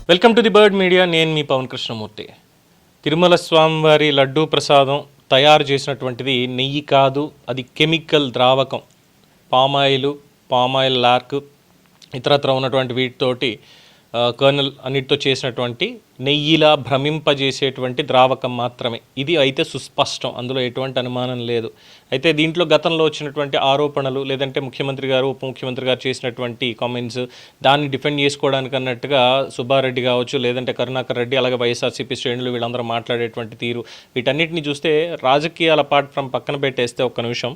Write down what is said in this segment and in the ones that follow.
Welcome to the bird media. నేను మీ పవన్ కృష్ణమూర్తి. తిరుమల స్వామివారి లడ్డూ ప్రసాదం తయారు చేసినటువంటిది నెయ్యి కాదు, అది కెమికల్ ద్రావకం. పామాయిల్ లార్క్ ఇతరత్ర ఉన్నటువంటి వీటితోటి కర్నల్ అన్నిటితో చేసినటువంటి నెయ్యిలా భ్రమింపజేసేటువంటి ద్రావకం మాత్రమే. ఇది అయితే సుస్పష్టం, అందులో ఎటువంటి అనుమానం లేదు. అయితే దీంట్లో గతంలో వచ్చినటువంటి ఆరోపణలు, లేదంటే ముఖ్యమంత్రి గారు ఉప ముఖ్యమంత్రి గారు చేసినటువంటి కామెంట్స్, దాన్ని డిఫెండ్ చేసుకోవడానికి అన్నట్టుగా సుబ్బారెడ్డి కావచ్చు, లేదంటే కరుణాకర్ రెడ్డి, అలాగే వైఎస్ఆర్సీపీ శ్రేణులు వీళ్ళందరూ మాట్లాడేటువంటి తీరు, వీటన్నిటిని చూస్తే రాజకీయాల అపార్ట్ ఫ్రమ్ పక్కన పెట్టేస్తే ఒక్క నిమిషం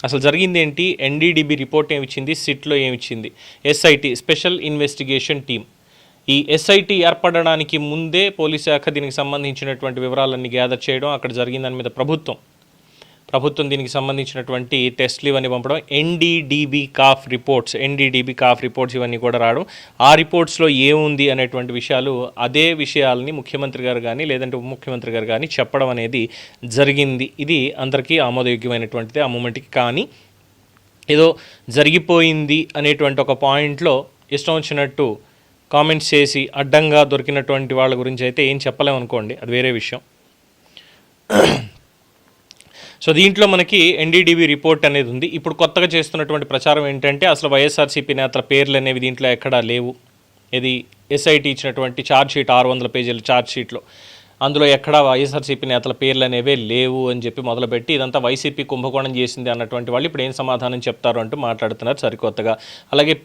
అసలు జరిగింది ఏంటి, ఎన్డీడీబీ రిపోర్ట్ ఏమిచ్చింది, సిట్లో ఏమిచ్చింది, ఎస్ఐటి స్పెషల్ ఇన్వెస్టిగేషన్ టీమ్. ఈ ఎస్ఐటి ఏర్పడడానికి ముందే పోలీస్ శాఖ దీనికి సంబంధించినటువంటి వివరాలన్నీ గ్యాదర్ చేయడం, అక్కడ జరిగిన దాని మీద ప్రభుత్వం దీనికి సంబంధించినటువంటి టెస్ట్లు ఇవన్నీ పంపడం, ఎన్డీడీబీ కాఫ్ రిపోర్ట్స్ ఇవన్నీ కూడా రావడం, ఆ రిపోర్ట్స్లో ఏముంది అనేటువంటి విషయాలు, అదే విషయాలని ముఖ్యమంత్రి గారు కానీ లేదంటే ఉప ముఖ్యమంత్రి గారు కానీ చెప్పడం అనేది జరిగింది. ఇది అందరికీ ఆమోదయోగ్యమైనటువంటిది ఆ మూమెంట్కి. కానీ ఏదో జరిగిపోయింది అనేటువంటి ఒక పాయింట్లో ఇష్టం వచ్చినట్టు కామెంట్స్ చేసి అడ్డంగా దొరికినటువంటి వాళ్ళ గురించి అయితే ఏం చెప్పలేమనుకోండి, అది వేరే విషయం. సో దీంట్లో మనకి ఎన్డీడీబీ రిపోర్ట్ అనేది ఉంది. ఇప్పుడు కొత్తగా చేస్తున్నటువంటి ప్రచారం ఏంటంటే అసలు వైఎస్ఆర్సీపీ నేతల పేర్లు అనేవి దీంట్లో ఎక్కడా లేవు. ఇది ఎస్ఐటి ఇచ్చినటువంటి ఛార్జ్షీట్ 600 పేజీల ఛార్జ్షీట్లో అందులో ఎక్కడా వైఎస్ఆర్సీపీ నేతల పేర్లు అనేవే లేవు అని చెప్పి మొదలుపెట్టి ఇదంతా వైసీపీ కుంభకోణం చేసింది అన్నటువంటి వాళ్ళు ఇప్పుడు ఏం సమాధానం చెప్తారు అంటూ మాట్లాడుతున్నారు సరికొత్తగా. అలాగే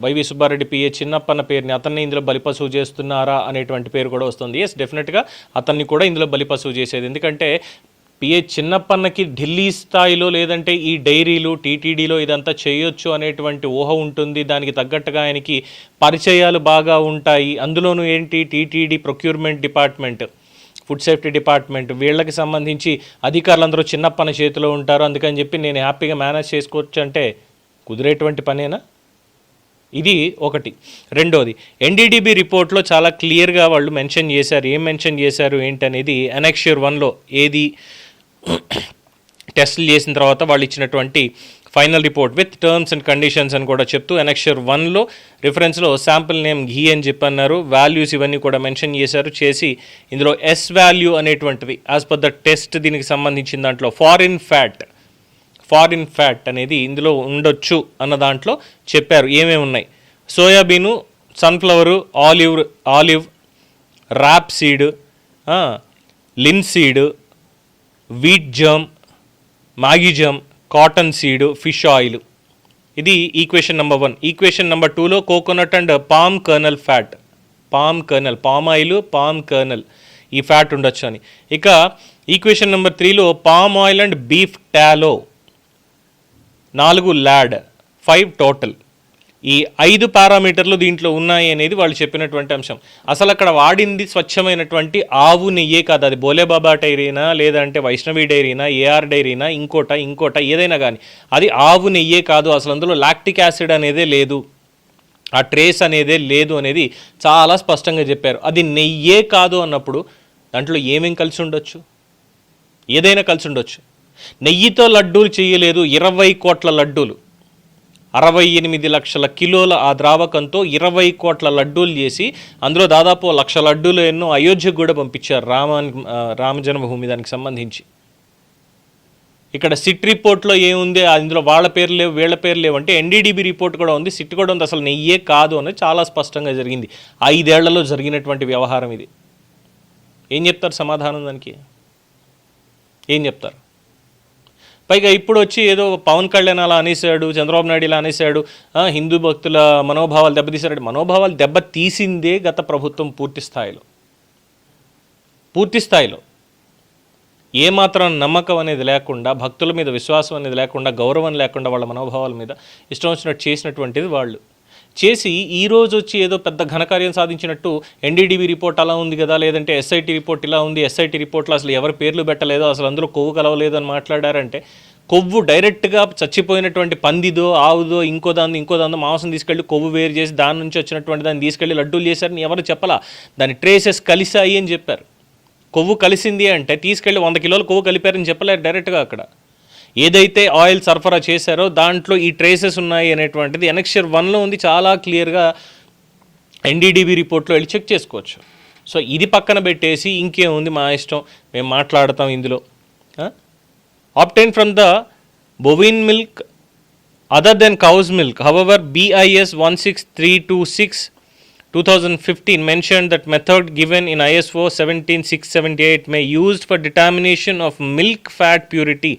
వైవి సుబ్బారెడ్డి చిన్నప్పన్న పేరుని అతన్ని ఇందులో బలిపశువు చేస్తున్నారా అనేటువంటి పేరు కూడా వస్తుంది. ఎస్, డెఫినెట్గా అతన్ని కూడా ఇందులో బలిపశువు చేసేది. ఎందుకంటే చిన్నప్పన్నకి ఢిల్లీ స్థాయిలో లేదంటే ఈ డైరీలు టీటీడీలో ఇదంతా చేయొచ్చు అనేటువంటి ఊహ ఉంటుంది. దానికి తగ్గట్టుగా ఆయనకి పరిచయాలు బాగా ఉంటాయి. అందులోనూ ఏంటి, TTD procurement department, food safety department, వీళ్ళకి సంబంధించి అధికారులందరూ చిన్నప్పన్న చేతిలో ఉంటారు. అందుకని చెప్పి నేను హ్యాపీగా మేనేజ్ చేసుకోవచ్చు అంటే కుదిరేటువంటి పనేనా? ఇది ఒకటి. రెండోది, ఎన్డీడీబీ రిపోర్ట్లో చాలా క్లియర్గా వాళ్ళు మెన్షన్ చేశారు. ఏం మెన్షన్ చేశారు ఏంటనేది అనెక్షర్ 1లో ఏది టెస్టులు చేసిన తర్వాత వాళ్ళు ఇచ్చినటువంటి final report with terms and conditions అని కూడా చెప్తూ అనెక్షర్ 1లో రిఫరెన్స్లో శాంపుల్ నేమ్ ఘీ అని చెప్పన్నారు. వాల్యూస్ ఇవన్నీ కూడా మెన్షన్ చేసి ఇందులో ఎస్ వాల్యూ అనేటువంటిది యాజ్ పర్ ద టెస్ట్ దీనికి సంబంధించిన దాంట్లో ఫారిన్ ఫ్యాట్ అనేది ఇందులో ఉండొచ్చు అన్న దాంట్లో చెప్పారు. ఏమేమి ఉన్నాయి, soybean, sunflower, olive, rapeseed, linseed, wheat germ, maize germ, cotton seed, fish oil. ఇది ఈక్వేషన్ నెంబర్ 1. ఈక్వేషన్ నెంబర్ 2లో coconut and palm kernel fat, palm kernel ఈ ఫ్యాట్ ఉండొచ్చు అని. ఇక ఈక్వేషన్ నెంబర్ 3లో palm oil and beef tallow, 4 lard, 5 total. ఈ 5 పారామీటర్లు దీంట్లో ఉన్నాయి అనేది వాళ్ళు చెప్పినటువంటి అంశం. అసలు అక్కడ వాడింది స్వచ్ఛమైనటువంటి ఆవు నెయ్యే కాదు. అది బోలేబాబా డైరీనా, లేదంటే వైష్ణవి డైరీనా, ఏఆర్ డైరీనా, ఇంకోట ఏదైనా కానీ అది ఆవు నెయ్యే కాదు. అసలు అందులో లాక్టిక్ యాసిడ్ అనేదే లేదు, ఆ ట్రేస్ అనేదే లేదు అనేది చాలా స్పష్టంగా చెప్పారు. అది నెయ్యే కాదు అన్నప్పుడు దాంట్లో ఏమేం కలిసి ఉండొచ్చు? ఏదైనా కలిసి ఉండొచ్చు. నెయ్యితో లడ్డూలు చేయలేదు, 20 కోట్ల లడ్డూలు, 68 లక్షల కిలోల ఆ ద్రావకంతో 20 కోట్ల లడ్డూలు చేసి అందులో దాదాపు 1 లక్ష లడ్డూలు ఎన్నో అయోధ్యకు కూడా పంపించారు రామ జన్మభూమి దానికి సంబంధించి. ఇక్కడ సిట్ రిపోర్ట్లో ఏముంది, అందులో వాళ్ళ పేర్లు లేవు వీళ్ళ పేర్లు లేవు అంటే ఎన్డీడీబీ రిపోర్ట్ కూడా ఉంది, సిట్ కూడా ఉంది. అసలు నెయ్యే కాదు అనేది చాలా స్పష్టంగా జరిగింది. 5 ఏళ్లలో జరిగినటువంటి వ్యవహారం ఇది. ఏం చెప్తారు సమాధానం దానికి? ఏం చెప్తారు? పైగా ఇప్పుడు వచ్చి ఏదో పవన్ కళ్యాణ్ అలా అనేసాడు, చంద్రబాబు నాయుడు ఇలా అనేసాడు, హిందూ భక్తుల మనోభావాలు దెబ్బతీశాడు. మనోభావాలు దెబ్బతీసిందే గత ప్రభుత్వం పూర్తి స్థాయిలో ఏమాత్రం నమ్మకం అనేది లేకుండా, భక్తుల మీద విశ్వాసం అనేది లేకుండా, గౌరవం లేకుండా వాళ్ళ మనోభావాల మీద ఇష్టం వచ్చినట్టు చేసినటువంటిది వాళ్ళు చేసి ఈరోజు వచ్చి ఏదో పెద్ద ఘనకార్యం సాధించినట్టు ఎన్డీడీబీ రిపోర్ట్ అలా ఉంది కదా, లేదంటే ఎస్ఐటి రిపోర్ట్ ఇలా ఉంది, ఎస్ఐటి రిపోర్ట్లో అసలు ఎవరి పేర్లు పెట్టలేదో, అసలు అందులో కొవ్వు కలవలేదు అని మాట్లాడారంటే, కొవ్వు డైరెక్ట్గా చచ్చిపోయినటువంటి పందిదో ఆవుదో ఇంకో దాంతో మాంసం తీసుకెళ్ళి కొవ్వు వేరు చేసి దాని నుంచి వచ్చినటువంటి దాన్ని తీసుకెళ్ళి లడ్డూలు చేశారని ఎవరు చెప్పలా. దాని ట్రేసెస్ కలిసాయి అని చెప్పారు. కొవ్వు కలిసింది అంటే తీసుకెళ్ళి 100 కిలోలు కొవ్వు కలిపారని చెప్పలేరు డైరెక్ట్గా. అక్కడ ఏదైతే ఆయిల్ సరఫరా చేశారో దాంట్లో ఈ ట్రేసెస్ ఉన్నాయి అనేటువంటిది అనెక్షర్ 1లో ఉంది, చాలా క్లియర్గా ఎన్డీడీబీ రిపోర్ట్లో వెళ్ళి చెక్ చేసుకోవచ్చు. సో ఇది పక్కన పెట్టేసి ఇంకేముంది మా ఇష్టం మేము మాట్లాడతాం ఇందులో. Obtained from the bovine milk other than cows milk. However BIS 16326 2015 mentioned that method given in ISO 17678 may used for determination of milk fat purity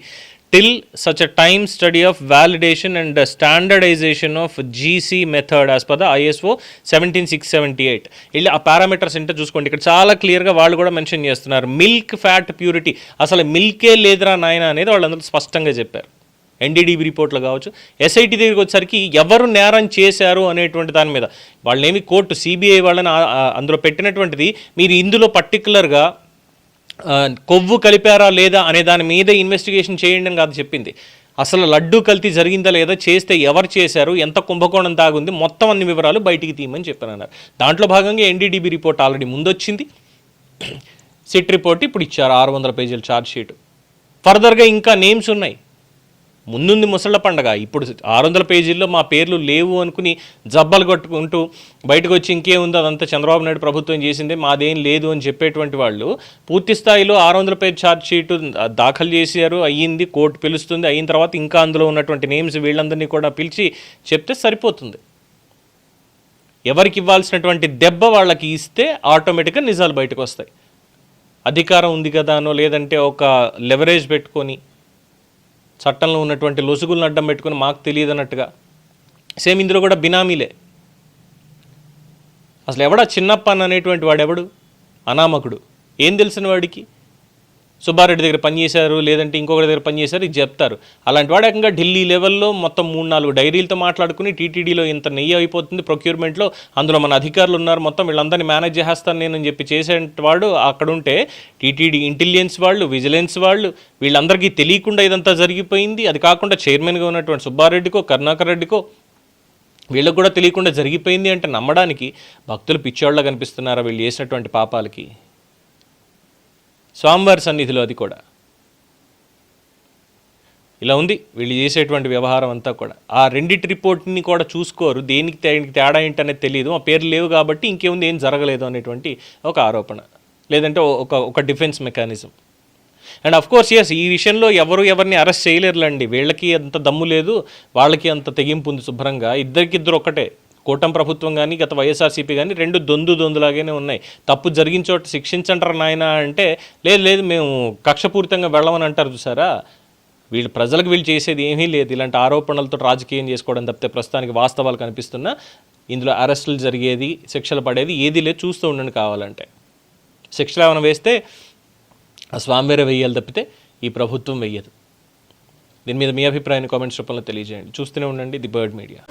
till such a time study of validation and standardization of GC method as per the ISO 17678. ఇలా ఆ parameters ఏంటో చూసుకోండి. ఇక్కడ చాలా క్లియర్గా వాళ్ళు కూడా mention చేస్తున్నారు. మిల్క్ ఫ్యాట్ ప్యూరిటీ, అసలు మిల్కే లేదురా నాయన అనేది వాళ్ళందరూ స్పష్టంగా చెప్పారు. ఎన్డీడీబీ రిపోర్ట్లో కావచ్చు, SIT దగ్గరికి వచ్చేసరికి ఎవరు నేరం చేశారు అనేటువంటి దాని మీద వాళ్ళేమి కోర్టు CBI వాళ్ళని అందులో పెట్టినటువంటిది మీరు ఇందులో పర్టికులర్గా కొవ్వు కలిపారా లేదా అనే దాని మీద ఇన్వెస్టిగేషన్ చేయండి అని కాదు చెప్పింది. అసలు లడ్డు కల్తీ జరిగిందా లేదా, చేస్తే ఎవరు చేశారు, ఎంత కుంభకోణం తాగుంది, మొత్తం అన్ని వివరాలు బయటికి తీయమని చెప్పారన్నారు. దాంట్లో భాగంగా ఎన్డీడీబీ రిపోర్ట్ ఆల్రెడీ ముందొచ్చింది. సిట్ రిపోర్ట్ ఇప్పుడు ఇచ్చారు 600 పేజీల ఛార్జ్ షీట్. ఫర్దర్గా ఇంకా నేమ్స్ ఉన్నాయి. ముందుంది ముసళ్ళ పండగ. ఇప్పుడు 600 పేజీల్లో మా పేర్లు లేవు అనుకుని జబ్బలు కొట్టుకుంటూ బయటకు వచ్చి ఇంకేముంది అదంతా చంద్రబాబు నాయుడు ప్రభుత్వం చేసిందే మాదేం లేదు అని చెప్పేటువంటి వాళ్ళు పూర్తి స్థాయిలో 600 పేజ్ ఛార్జ్ షీటు దాఖలు చేశారు, అయ్యింది, కోర్టు పిలుస్తుంది, అయిన తర్వాత ఇంకా అందులో ఉన్నటువంటి నేమ్స్ వీళ్ళందరినీ కూడా పిలిచి చెప్తే సరిపోతుంది. ఎవరికి ఇవ్వాల్సినటువంటి దెబ్బ వాళ్ళకి ఇస్తే ఆటోమేటిక్గా నిజాలు బయటకు వస్తాయి. అధికారం ఉంది కదా అనో లేదంటే ఒక లెవరేజ్ పెట్టుకొని చట్టంలో ఉన్నటువంటి లొసుగులను అడ్డం పెట్టుకుని మాకు తెలియదు అన్నట్టుగా. సేమ్ ఇందులో కూడా బినామీలే. అసలు ఎవడా చిన్నప్పన్ అనేటువంటి వాడు ఎవడు? అనామకుడు. ఏం తెలిసిన వాడికి సుబ్బారెడ్డి దగ్గర పనిచేశారు లేదంటే ఇంకొకరి దగ్గర పనిచేశారు ఇది చెప్తారు. అలాంటి వాడు ఏకంగా ఢిల్లీ లెవెల్లో మొత్తం 3-4 డైరీలతో మాట్లాడుకుని టీటీడీలో ఇంత నెయ్యి అయిపోతుంది ప్రొక్యూర్మెంట్లో, అందులో మన అధికారులు ఉన్నారు, మొత్తం వీళ్ళందరినీ మేనేజ్ చేస్తాను నేను అని చెప్పి చేసేవాడు అక్కడ ఉంటే టీటీడీ ఇంటెలిజెన్స్ వాళ్ళు, విజిలెన్స్ వాళ్ళు, వీళ్ళందరికీ తెలియకుండా ఇదంతా జరిగిపోయింది. అది కాకుండా చైర్మన్గా ఉన్నటువంటి సుబ్బారెడ్డికో కరుణాకర్ రెడ్డికో వీళ్ళకు కూడా తెలియకుండా జరిగిపోయింది అంటే నమ్మడానికి భక్తులు పిచ్చోళ్ళ కనిపిస్తున్నారా వీళ్ళు చేసినటువంటి పాపాలకి? స్వామివారి సన్నిధిలో అది కూడా ఇలా ఉంది వీళ్ళు చేసేటువంటి వ్యవహారం అంతా కూడా. ఆ రెండిటి రిపోర్ట్ని కూడా చూసుకోరు, దేనికి తేడా ఏంటనేది తెలియదు. ఆ పేర్లు లేవు కాబట్టి ఇంకేముంది ఏం జరగలేదు అనేటువంటి ఒక ఆరోపణ, లేదంటే ఒక defence mechanism. And of course yes, ఈ విషయంలో ఎవరిని అరెస్ట్ చేయలేరులండి. వీళ్ళకి అంత దమ్ము లేదు, వాళ్ళకి అంత తెగింపు ఉంది. శుభ్రంగా ఇద్దరికిద్దరు ఒకటే. కూటమి ప్రభుత్వం కానీ గత వైఎస్ఆర్సీపీ కానీ రెండు దొందులాగానే ఉన్నాయి. తప్పు జరిగిన చోట శిక్షించంటారు నాయన అంటే లేదు మేము కక్షపూరితంగా వెళ్ళమని అంటారు. చూసారా, వీళ్ళు ప్రజలకు వీళ్ళు చేసేది ఏమీ లేదు. ఇలాంటి ఆరోపణలతో రాజకీయం చేసుకోవడం తప్పితే ప్రస్తుతానికి వాస్తవాలు కనిపిస్తున్నా ఇందులో అరెస్టులు జరిగేది, శిక్షలు పడేది ఏదీ లేదు. చూస్తూ ఉండండి. కావాలంటే శిక్షలు ఏమైనా వేస్తే ఆ స్వామివారే వెయ్యాలి తప్పితే ఈ ప్రభుత్వం వెయ్యదు. దీని మీద మీ అభిప్రాయాన్ని కామెంట్స్ రూపంలో తెలియజేయండి. చూస్తూనే ఉండండి ది బర్డ్ మీడియా.